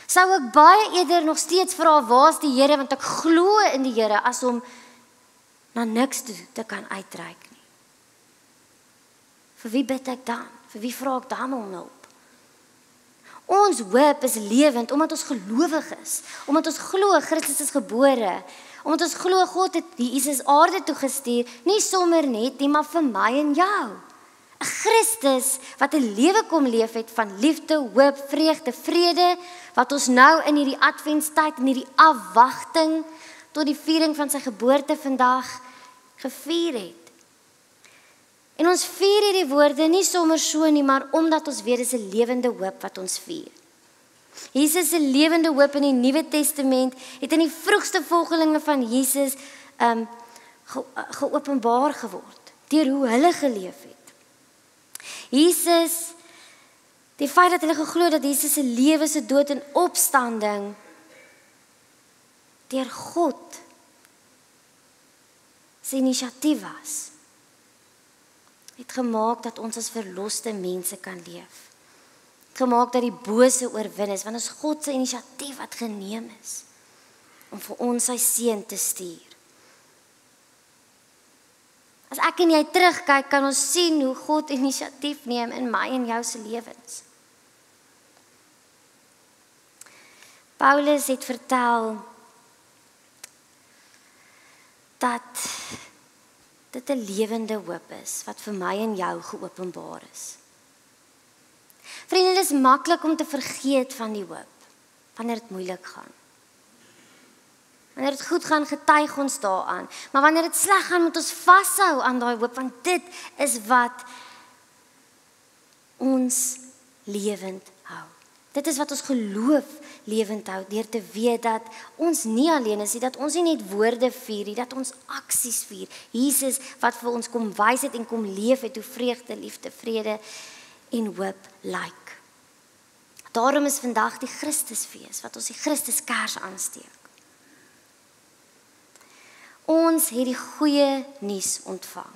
sou ek baie eerder nog steeds vra waar is die Here, want ek glo in die Here, as om na niks toe te kan uitreik nie. Vir wie bid ek dan? Vir wie vra ek dan om hulp? Ons hoop is lewend omdat ons gelowig is, omdat ons glo Christus is gebore, omdat ons glo God het Jesus aarde toe gestuur, nie sommer net nie, maar vir my en jou. 'n Christus wat 'n lewe kom leef het van liefde, hoop, vreugde, vrede, wat ons nou in hierdie adventstyd, in hierdie afwagting tot die viering van sy geboorte vandag gevier het. En ons vier hierdie woorde nie sommer so nie, maar omdat ons weet dis 'n lewende hoop wat ons vier. Jesus se lewende hoop in die Nuwe Testament het in die vroegste volgelinge van Jesus geopenbaar geword deur hoe hulle geleef het. Jesus, die feit dat hulle geglo dat Jesus se lewe, se dood en opstanding deur God se inisiatief was, het gemaak dat ons as verloste mense kan leef. Gemaak dat die bose oorwin is, want ons God se inisiatief wat geneem is om vir ons sy seun te stuur. As ek en jy terugkyk, kan ons sien hoe God inisiatief neem in my en jou se lewens. Paulus het vertel dat dit 'n lewende hoop is wat vir my en jou geopenbaar is. Vriende, dit is maklik om te vergeet van die hoop wanneer dit moeilik gaan. Wanneer dit goed gaan, getuig ons daaraan. Maar wanneer dit sleg gaan, moet ons vashou aan daai hoop, want dit is wat ons lewend hou. Dit is wat ons geloof lewend hou, deur te weet dat ons nie alleen is nie, dat ons nie net woorde vier nie, dat ons aksies vier. Jesus wat vir ons kom wys het en kom leef het, hoe vreugde, liefde, vrede en hoop lyk. Daarom is vandag die Christusfees, wat ons die Christuskers aansteek. Ons het die goeie nuus ontvang.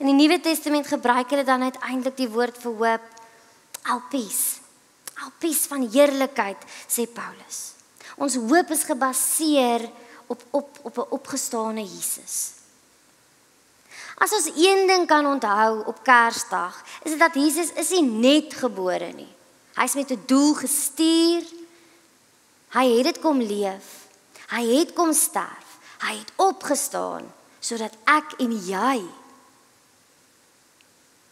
In die Nuwe Testament gebruik hulle dan uiteindelik die woord vir hoop, alpies. Alpies van heerlikheid, sê Paulus. Ons hoop is gebaseer op 'n opgestane Jesus. As ons een ding kan onthou op Kersdag, is dit dat Jesus is nie net gebore nie. Hy is met 'n doel gestuur. Hy het dit kom leef. Hy het kom sterf. Hy het opgestaan sodat ek en jy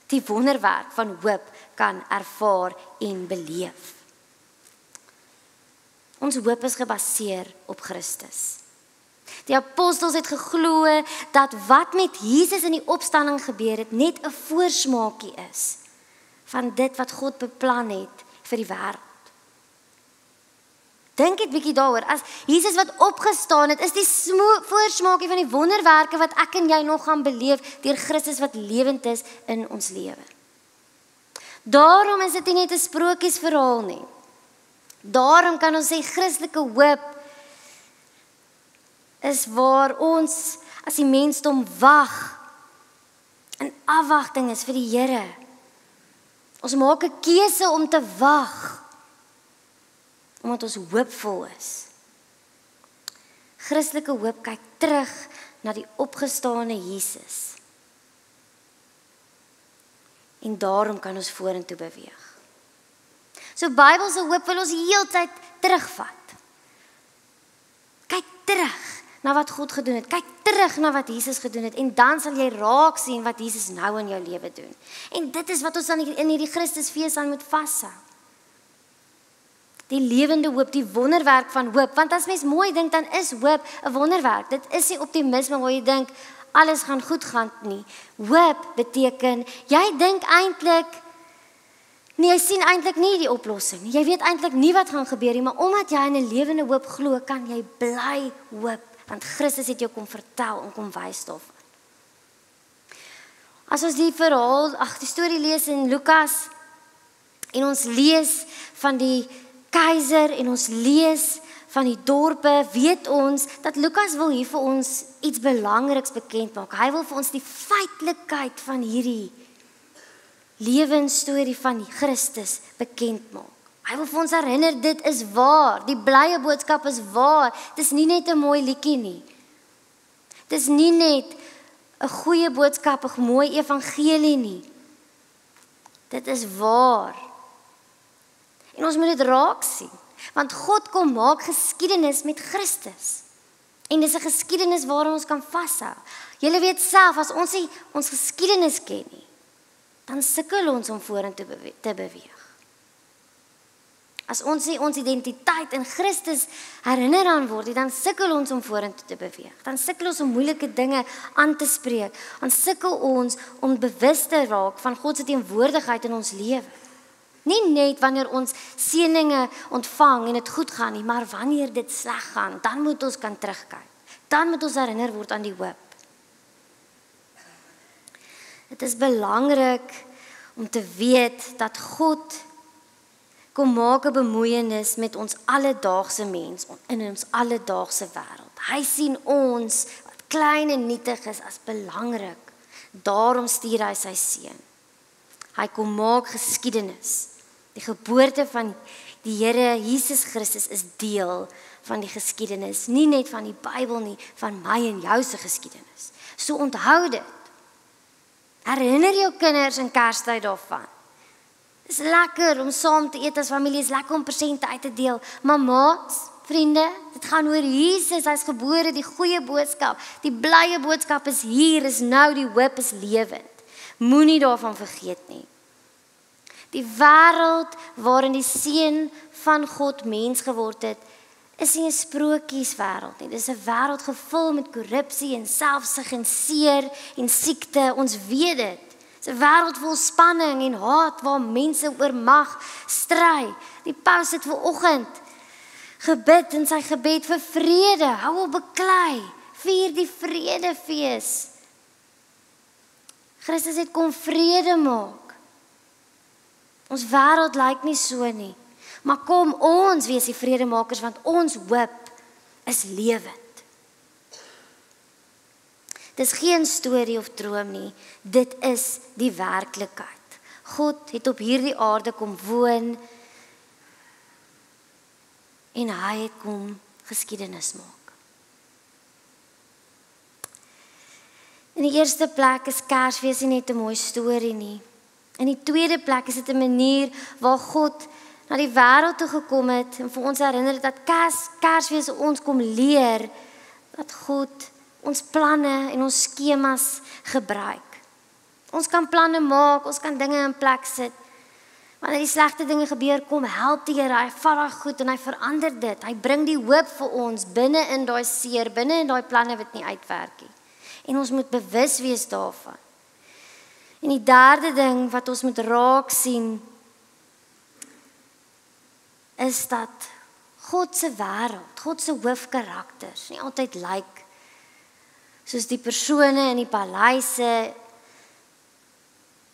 die wonderwerk van hoop kan ervaar en beleef. Ons hoop is gebaseer op Christus. Die apostels het geglo dat wat met Jesus in die opstanding gebeur het, net 'n voorsmaakie is van dit wat God beplan het vir die wêreld. Dink net bietjie daaroor, as Jesus wat opgestaan het, is die voorsmaakie van die wonderwerke wat ek en jy nog gaan beleef deur Christus wat lewend is in ons lewe. Daarom is dit nie net 'n sprokiesverhaal nie. Daarom kan ons sê Christelike hoop is waar ons as die mensdom wag in afwagting is vir die Here. Ons maak 'n keuse om te wag omdat ons hoopvol is. Christelike hoop kyk terug na die opgestane Jesus. En daarom kan ons vorentoe beweeg. So Bybelse hoop wil ons heeltyd terugvat. Kyk terug na wat God gedoen het. Kyk terug na wat Jesus gedoen het en dan sal jy raak sien wat Jesus nou in jou lewe doen. En dit is wat ons dan in hierdie Christusfees aan moet vashou. Die lewende hoop, die wonderwerk van hoop, want as mens mooi dink dan is hoop 'n wonderwerk. Dit is nie optimisme waar jy dink alles gaan goed gaan nie. Hoop beteken jy dink eintlik nee, jy sien eintlik nie die oplossing nie. Jy weet eintlik nie wat gaan gebeur nie, maar omdat jy in 'n lewende hoop glo, kan jy bly hoop, want Christus het jou kom vertel en kom wys daarvan. As ons die die storie lees in Lukas en ons lees van die keiser en ons lees van die dorpe, weet ons dat Lukas wil hier vir ons iets belangriks bekend maak. Hy wil vir ons die feitelikheid van hierdie lewensstorie van Christus bekend maak. Hy wil vir ons herinner, dit is waar, die blye boodskap is waar. Dit is nie net 'n mooi liedjie nie. Dit is nie net 'n goeie boodskap, 'n mooi evangelie nie. Dit is waar. En ons moet dit raak sien, want God kom maak geskiedenis met Christus. En dis 'n geskiedenis waaraan ons kan vashou. Julle weet self, as ons nie ons geskiedenis ken nie, dan sukkel ons om vorentoe te beweeg. As ons nie ons identiteit in Christus herinner aan word, dan sukkel ons om vorentoe te beweeg. Dan sukkel ons om moeilike dinge aan te spreek. Dan sukkel ons om bewus te raak van God se teenwoordigheid in ons lewe. Nie net wanneer ons seëninge ontvang en dit goed gaan nie, maar wanneer dit sleg gaan, dan moet ons kan terugkyk. Dan moet ons herinner word aan die hoop. Dit is belangrik om te weet dat God kom maak 'n bemoeienis met ons alledaagse mens in ons alledaagse wêreld. Hy sien ons wat klein en nietig is as belangrik. Daarom stuur hy sy seun. Hy kom maak geskiedenis. Die geboorte van die Here Jesus Christus is deel van die geskiedenis, nie net van die Bybel nie, van my en jou se geskiedenis. So onthou dit. Herinner jou kinders in Kerstyd daarvan. Dis lekker om saam te eet as familie, is lekker om persente uit te deel. Mama's, vriende, dit gaan oor Jesus, hy's gebore, die goeie boodskap. Die blye boodskap is hier, is nou, die hoop is lewend. Moenie daarvan vergeet nie. Die wêreld waarin die seun van God mens geword het, is nie 'n sprokieswêreld nie. Dis 'n wêreld gevul met korrupsie en selfsug en seer en siekte. Ons weet dit. Dis 'n wêreld vol spanning en haat waar mense oor mag stry. Die paus het vanoggend gebid in sy gebed vir vrede. Hou op beklei. Vier die vredefees. Christus het kom vrede maak. Ons wêreld lyk nie so nie. Maar kom ons wees die vredemakers want ons hoop is lewend. Dis geen storie of droom nie. Dit is die werklikheid. God het op hierdie aarde kom woon en hy het kom geskiedenis maak. In die eerste plek is Kersfees nie net 'n mooi storie nie. In die tweede plek is dit 'n manier waar God na die wêreld toe gekom het en vir ons herinner dat Kersfees ons kom leer dat God ons planne en ons skemas gebruik. Ons kan planne maak, ons kan dinge in plek sit. Wanneer die slegte dinge gebeur, kom help die Here, hy vat daai goed en hy verander dit. Hy bring die hoop vir ons binne in daai seer, binne in daai planne wat nie uitwerk nie. En ons moet bewus wees daarvan. En die derde ding wat ons moet raak sien is dat God se wêreld, God se hoofkarakters nie altyd lyk soos die persone in die paleise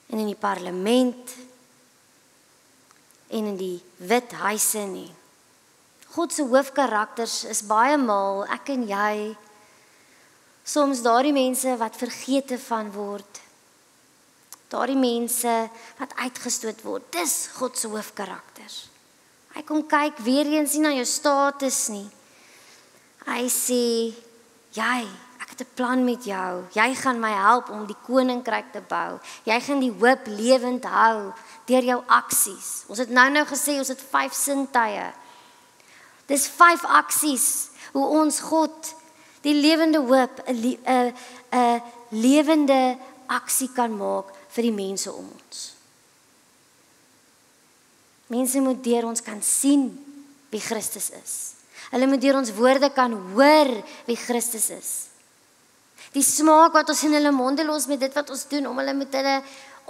en in die parlement en in die wit huise nie. God se hoofkarakters is baie maal ek en jy, soms daardie mense wat vergete van word, daardie mense wat uitgestoot word. Dis God se hoofkarakters. Hy kom kyk weer eens nie na jou status nie. Hy sê, ek het 'n plan met jou. Jy gaan my help om die koninkryk te bou. Jy gaan die hoop lewend hou deur jou aksies. Ons het nou gesê ons het 5 sintuie. Dis 5 aksies hoe ons God die lewende hoop 'n lewende aksie kan maak vir die mense om ons. Mense moet deur ons kan sien wie Christus is. Hulle moet deur ons woorde kan hoor wie Christus is. Die smaak wat ons in hulle monde los met dit wat ons doen om hulle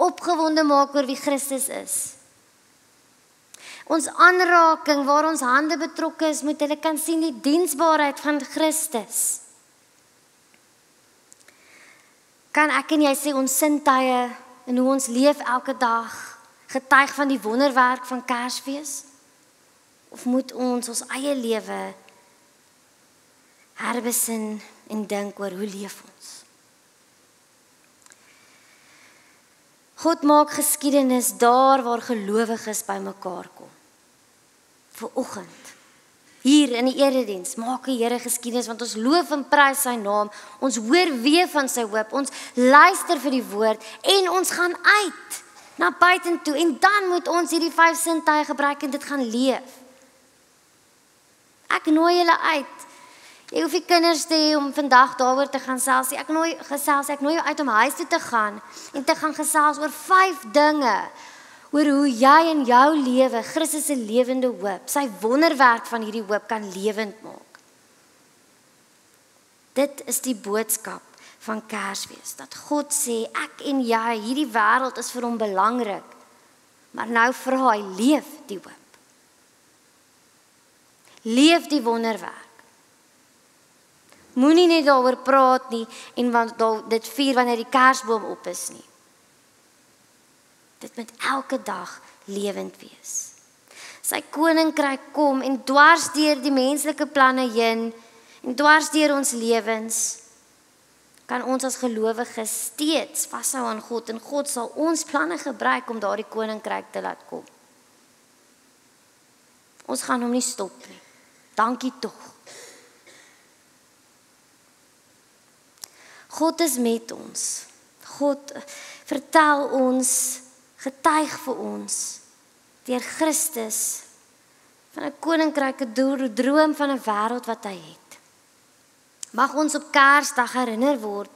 opgewonde maak oor wie Christus is. Ons aanraking waar ons hande betrokke is, moet hulle kan sien die diensbaarheid van Christus. Kan ek en jy sê ons sintuie en hoe ons leef elke dag getuig van die wonderwerk van Kersfees? Of moet ons eie lewe herbesin en dink oor hoe leef ons? God maak geskiedenis daar waar gelowiges bymekaar kom. Vanoggend hier in die erediens maak die Here geskiedenis want ons loof en prys sy naam. Ons hoor weer van sy hoop. Ons luister vir die woord en ons gaan uit na buitentoe en dan moet ons hierdie 5 sintuie gebruik en dit gaan leef. Ek nooi julle uit. Jy hoef nie kinders te hê om vandag daaroor te gaan gesels. Ek nooi jou uit om huis toe te gaan en te gaan gesels oor 5 dinge oor hoe jy in jou lewe Christus se lewende hoop, sy wonderwerk van hierdie hoop kan lewend maak. Dit is die boodskap van Kersfees, dat God sê, ek en jy, hierdie wêreld is vir hom belangrik, maar nou vra hy, leef die hoop. Leef die wonderwerk. Moenie net daaroor praat nie, en dit vier wanneer die kersboom op is nie. Dit moet elke dag lewend wees. Sy koninkryk kom en dwars deur die menslike planne heen en dwars deur ons lewens kan ons as gelowiges steeds vashou aan God en God sal ons planne gebruik om daardie koninkryk te laat kom. Ons gaan hom nie stop nie. Dankie tog. God is met ons. God vertel ons, getuig vir ons deur Christus van 'n koninkryk, 'n droom van 'n wêreld wat hy het. Mag ons op Kersdag herinner word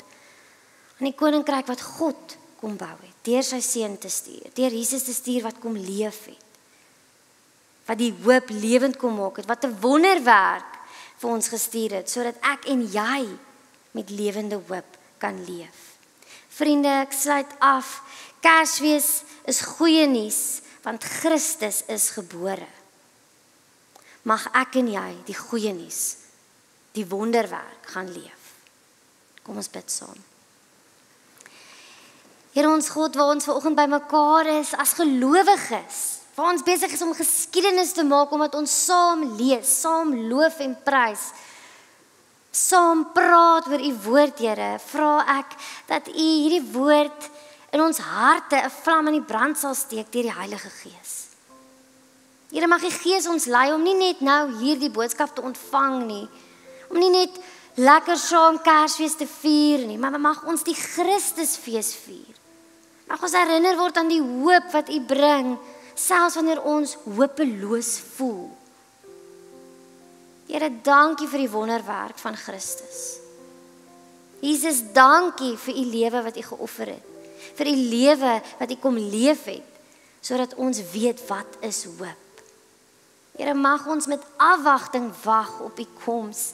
aan die koninkryk wat God kom bou het, deur sy seun te stuur, deur Jesus te stuur wat kom leef het. wat die hoop lewend kom maak het, wat 'n wonderwerk vir ons gestuur het, sodat ek en jy met lewende hoop kan leef. Vriende, ek sluit af. Kersfees is goeie nuus, want Christus is gebore. Mag ek en jy die goeie nuus, die wonderwerk gaan leef. Kom ons bid saam. Here ons God, waar ons vanoggend bymekaar is as gelowiges, waar ons besig is om geskiedenis te maak, omdat ons saam lees, saam loof en prys, saam praat oor u woord, Here, vra ek dat u hierdie woord in ons harte 'n vlam in die brand sal steek deur die Heilige Gees. Here, mag die Gees ons lei om nie net nou hierdie boodskap te ontvang nie, om nie net lekker saam Kersfees te vier nie, maar mag ons die Christusfees vier. Mag ons herinner word aan die hoop wat u bring, selfs wanneer ons hopeloos voel. Here, dankie vir die wonderwerk van Christus. Jesus, dankie vir u lewe wat u geoffer het, vir u lewe wat u kom leef het, sodat ons weet wat is hoop. Here, mag ons met afwagting wag op u koms.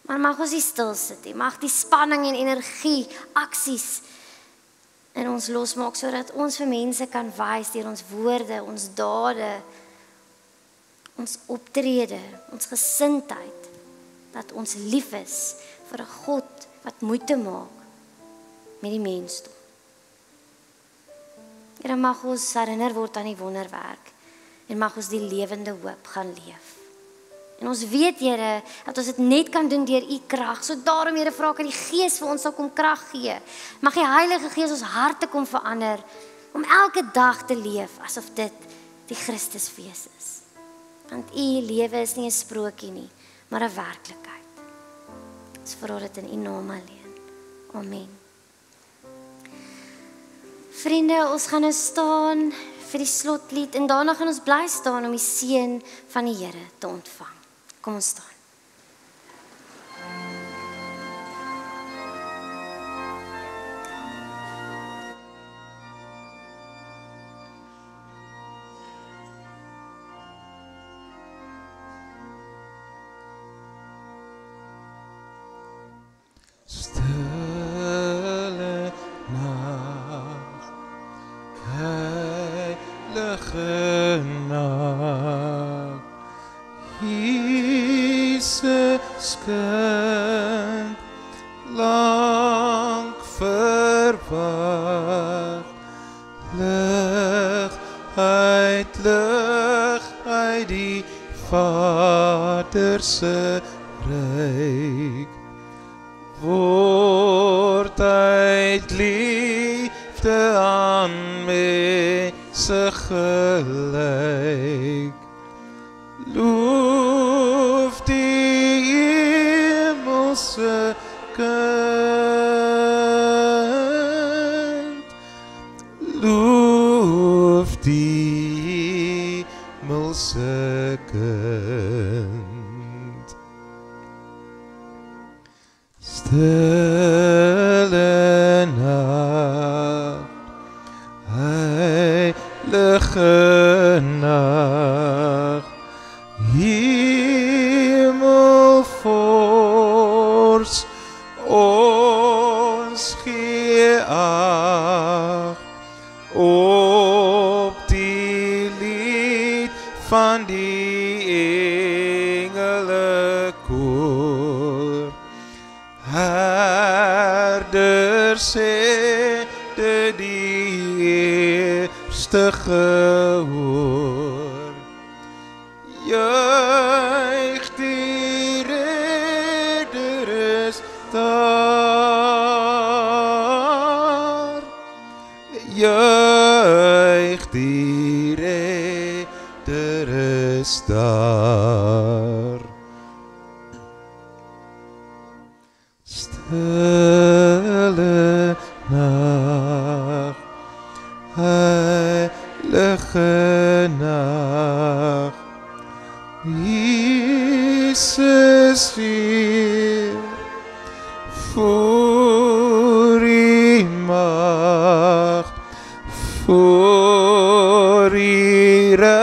Maar mag ons nie stil sit nie, mag die spanning en energie, aksies in ons losmaak, sodat ons vir mense kan wys deur ons woorde, ons dade, ons optrede, ons gesindheid, dat ons lief is vir 'n God wat moeite maak met die mensdom. Here, mag ons herinner word aan die wonderwerk en mag ons die lewende hoop gaan leef. En ons weet, Here, dat ons dit net kan doen deur u krag. So daarom, Here, vra ek dat die Gees vir ons sal kom krag gee. Mag die Heilige Gees ons harte kom verander om elke dag te leef asof dit die Christusfees is. Want u lewe is nie 'n sprokie nie, maar 'n werklikheid. Ons vra dit in u naam alleen. Amen. Vriende, ons gaan nou staan vir die slotlied en daarna gaan ons bly staan om die seën van die Here te ontvang. Kom ons staan. Stille nacht, heilige nacht, Jesus kind, lang verwacht, lig uit die Vader se ryk, word uit liefde aan mense gelyk. Loof die hemelse kind, loof die hemelse kind. Stille nacht, heilige nacht, hemelvors, ons gee ag op die lied van die engele koor. Herder sê dit die eerste gehoor. Juich die Redder is daar. Juich die Redder is daar. Stille nacht, heilige nacht, Jesus weer voor die macht, voor die recht.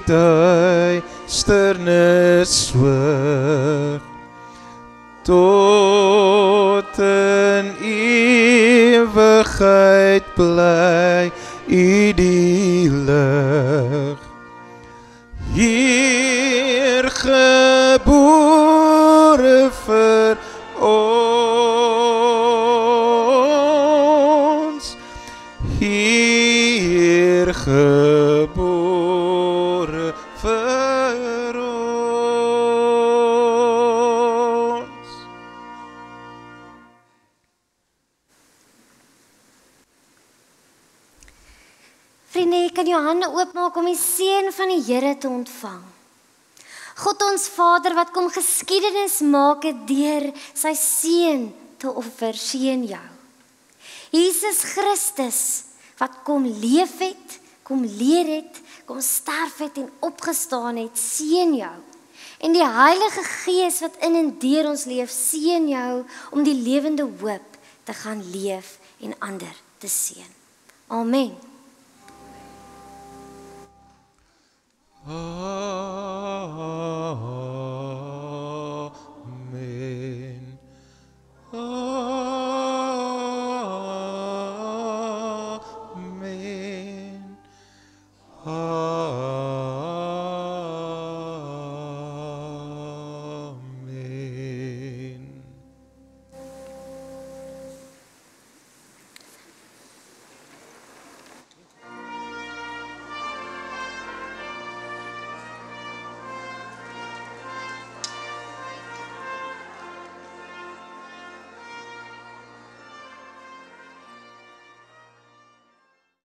duisternis swoeg, tot in ewigheid bly U die lig. Hier gebore vir ons, hier gebore vir ons. Vriende, jy kan jou hande oopmaak om die seën van die Here te ontvang. God ons Vader wat kom geskiedenis maak het deur sy seun te offer, seën jou. Jesus Christus wat kom leef het, kom leer het, kom sterf het en opgestaan het, seën jou. En die Heilige Gees wat in en deur ons leef, seën jou om die lewende hoop te gaan leef en ander te seën. Amen. Amen.